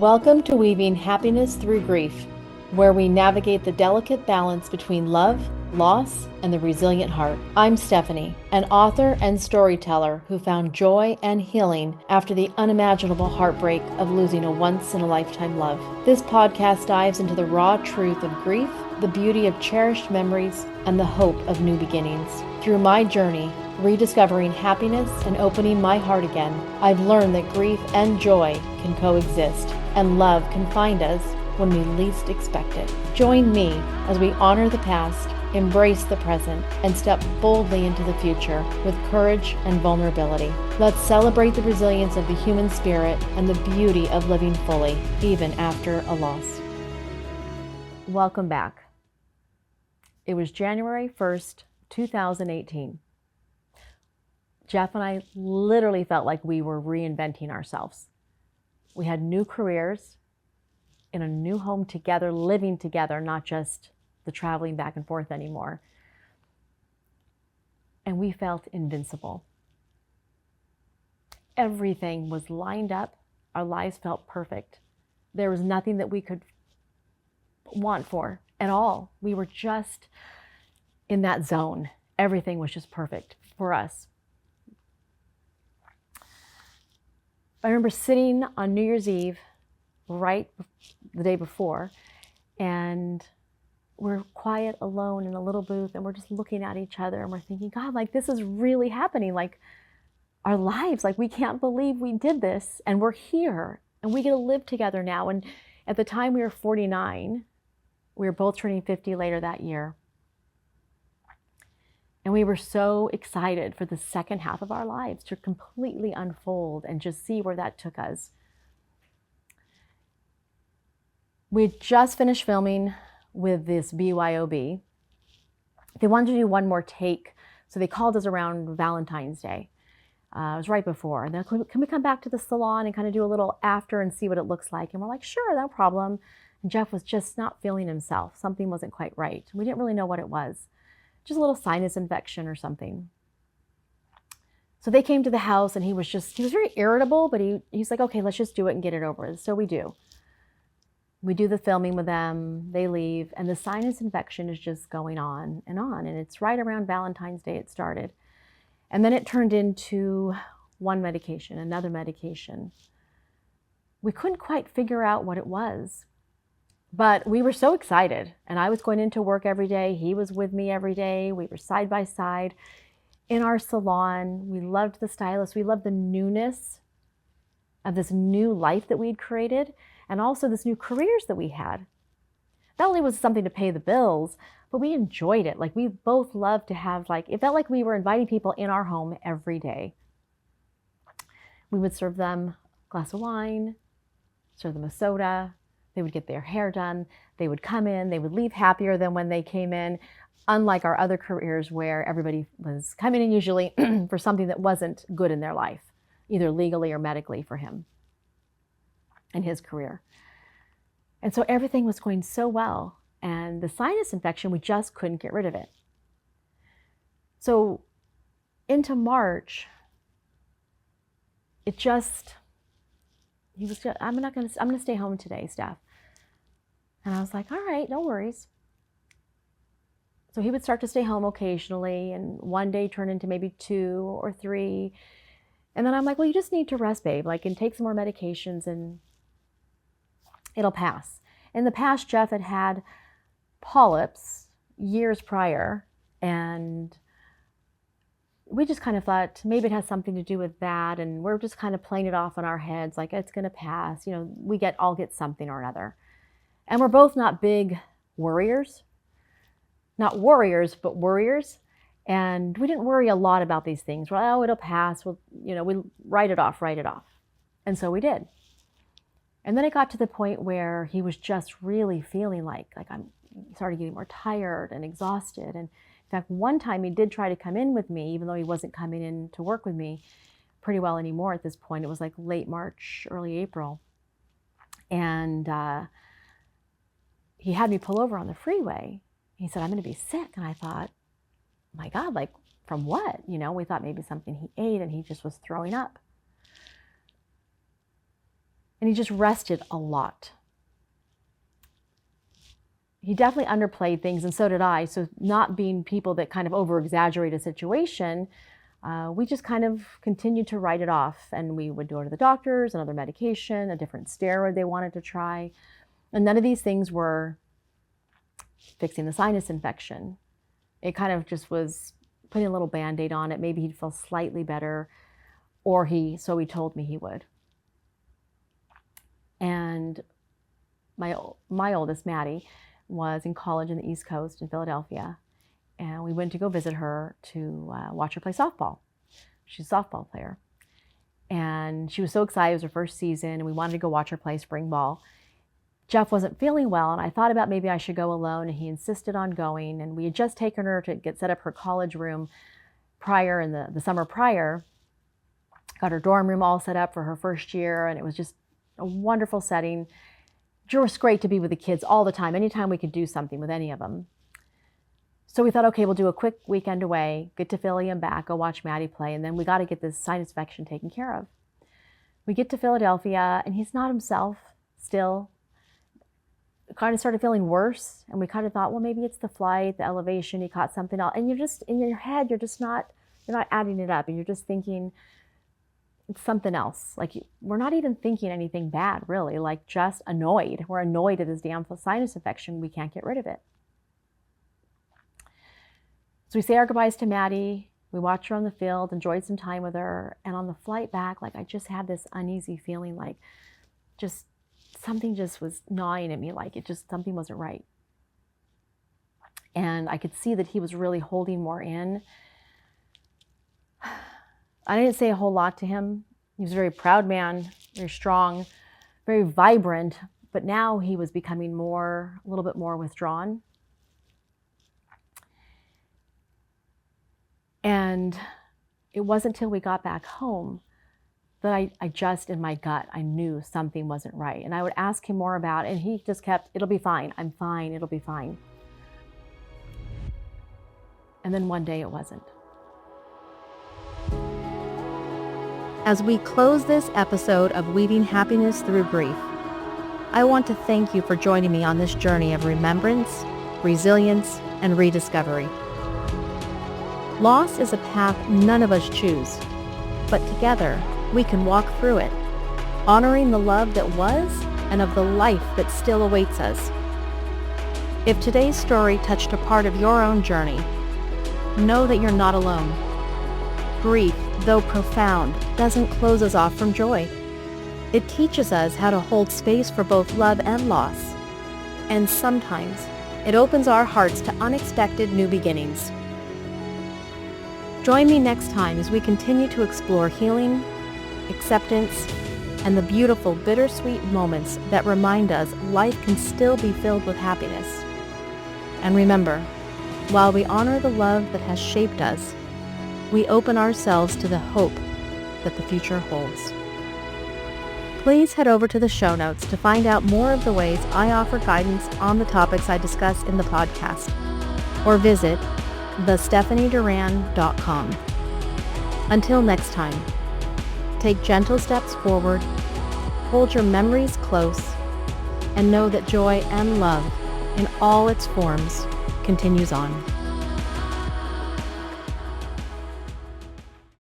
Welcome to Weaving Happiness Through Grief, where we navigate the delicate balance between love, loss, and the resilient heart. I'm Stephanie, an author and storyteller who found joy and healing after the unimaginable heartbreak of losing a once-in-a-lifetime love. This podcast dives into the raw truth of grief, the beauty of cherished memories, and the hope of new beginnings. Through my journey, rediscovering happiness and opening my heart again, I've learned that grief and joy can coexist, and love can find us when we least expect it. Join me as we honor the past, embrace the present, and step boldly into the future with courage and vulnerability. Let's celebrate the resilience of the human spirit and the beauty of living fully, even after a loss. Welcome back. It was January 1st, 2018. Jeff and I literally felt like we were reinventing ourselves. We had new careers, in a new home together, living together, not just the traveling back and forth anymore. And we felt invincible. Everything was lined up. Our lives felt perfect. There was nothing that we could want for at all. We were just in that zone. Everything was just perfect for us. I remember sitting on New Year's Eve, right the day before, and we're quiet, alone in a little booth, and we're just looking at each other, and we're thinking, God, like, this is really happening. Like, our lives, like, we can't believe we did this, and we're here, and we get to live together now. And at the time, we were 49. We were both turning 50 later that year. And we were so excited for the second half of our lives to completely unfold and just see where that took us. We had just finished filming with this BYOB. They wanted to do one more take, so they called us around Valentine's Day. It was right before. And they're like, can we come back to the salon and kind of do a little after and see what it looks like? And we're like, sure, no problem. And Jeff was just not feeling himself. Something wasn't quite right. We didn't really know what it was. Just a little sinus infection or something. So they came to the house, and he was very irritable, but he's like, okay, let's just do it and get it over with. So we do. We do the filming with them, they leave, and the sinus infection is just going on. And it's right around Valentine's Day it started. And then it turned into one medication, another medication. We couldn't quite figure out what it was. But we were so excited, and I was going into work every day. He was with me every day. We were side by side in our salon. We loved the stylist. We loved the newness of this new life that we'd created, and also this new careers that we had. Not only was it something to pay the bills, but we enjoyed it. Like, we both loved to have, it felt like we were inviting people in our home every day. We would serve them a glass of wine, serve them a soda. They would get their hair done. They would come in. They would leave happier than when they came in, unlike our other careers where everybody was coming in usually for something that wasn't good in their life, either legally or medically for him and his career. And so everything was going so well. And the sinus infection, we just couldn't get rid of it. So into March, I'm going to stay home today, Steph. And I was like, all right, no worries. So he would start to stay home occasionally, and one day turned into maybe 2 or 3. And then I'm like, well, you just need to rest, babe, and take some more medications and it'll pass. In the past, Jeff had had polyps years prior, and we just kind of thought maybe it has something to do with that, and we're just kind of playing it off in our heads like it's going to pass. We all get something or another. And we're both not big worriers. Not warriors, but worriers. And we didn't worry a lot about these things. Well, oh, it'll pass. Well, we write it off. And so we did. And then it got to the point where he was just really feeling like he started getting more tired and exhausted. And in fact, one time he did try to come in with me, even though he wasn't coming in to work with me pretty well anymore at this point. It was like late March, early April. And he had me pull over on the freeway. He said, I'm going to be sick. And I thought, my God, from what? We thought maybe something he ate and he just was throwing up. and he just rested a lot. He definitely underplayed things, and so did I. So not being people that kind of over-exaggerate a situation, we just kind of continued to write it off. And we would go to the doctors, another medication, a different steroid they wanted to try. And none of these things were fixing the sinus infection. It kind of just was putting a little Band-Aid on it. Maybe he'd feel slightly better, or so he told me he would. And my oldest, Maddie, was in college in the East Coast in Philadelphia. And we went to go visit her to watch her play softball. She's a softball player. And she was so excited. It was her first season, and we wanted to go watch her play spring ball. Jeff wasn't feeling well, and I thought about maybe I should go alone, and he insisted on going. And we had just taken her to get set up her college room in the summer prior. Got her dorm room all set up for her first year, and it was just a wonderful setting. It was great to be with the kids all the time, anytime we could do something with any of them. So we thought, okay, we'll do a quick weekend away, get to Philly and back, go watch Maddie play, and then we got to get this sinus infection taken care of. We get to Philadelphia, and he's not himself still. Kind of started feeling worse, and we kind of thought, well, maybe it's the flight, the elevation, he caught something else. And you're just, in your head, you're not adding it up, and you're just thinking it's something else. Like, we're not even thinking anything bad, really, like just annoyed. We're annoyed at this damn sinus infection. We can't get rid of it. So we say our goodbyes to Maddie. We watched her on the field, enjoyed some time with her. And on the flight back, like, I just had this uneasy feeling, like just something just was gnawing at me, like something wasn't right. And I could see that he was really holding more in. I didn't say a whole lot to him. He was a very proud man, very strong, very vibrant, but now he was becoming a little bit more withdrawn. And it wasn't until we got back home that I just, in my gut, I knew something wasn't right. And I would ask him more about it, and he just kept, it'll be fine, I'm fine, it'll be fine. And then one day it wasn't. As we close this episode of Weaving Happiness Through Grief, I want to thank you for joining me on this journey of remembrance, resilience, and rediscovery. Loss is a path none of us choose, but together we can walk through it, honoring the love that was and of the life that still awaits us. If today's story touched a part of your own journey, know that you're not alone. Grief, though profound, doesn't close us off from joy. It teaches us how to hold space for both love and loss. And sometimes, it opens our hearts to unexpected new beginnings. Join me next time as we continue to explore healing, acceptance, and the beautiful bittersweet moments that remind us life can still be filled with happiness. And remember, while we honor the love that has shaped us, we open ourselves to the hope that the future holds. Please head over to the show notes to find out more of the ways I offer guidance on the topics I discuss in the podcast, or visit thestephanieduran.com. Until next time, take gentle steps forward, hold your memories close, and know that joy and love in all its forms continues on.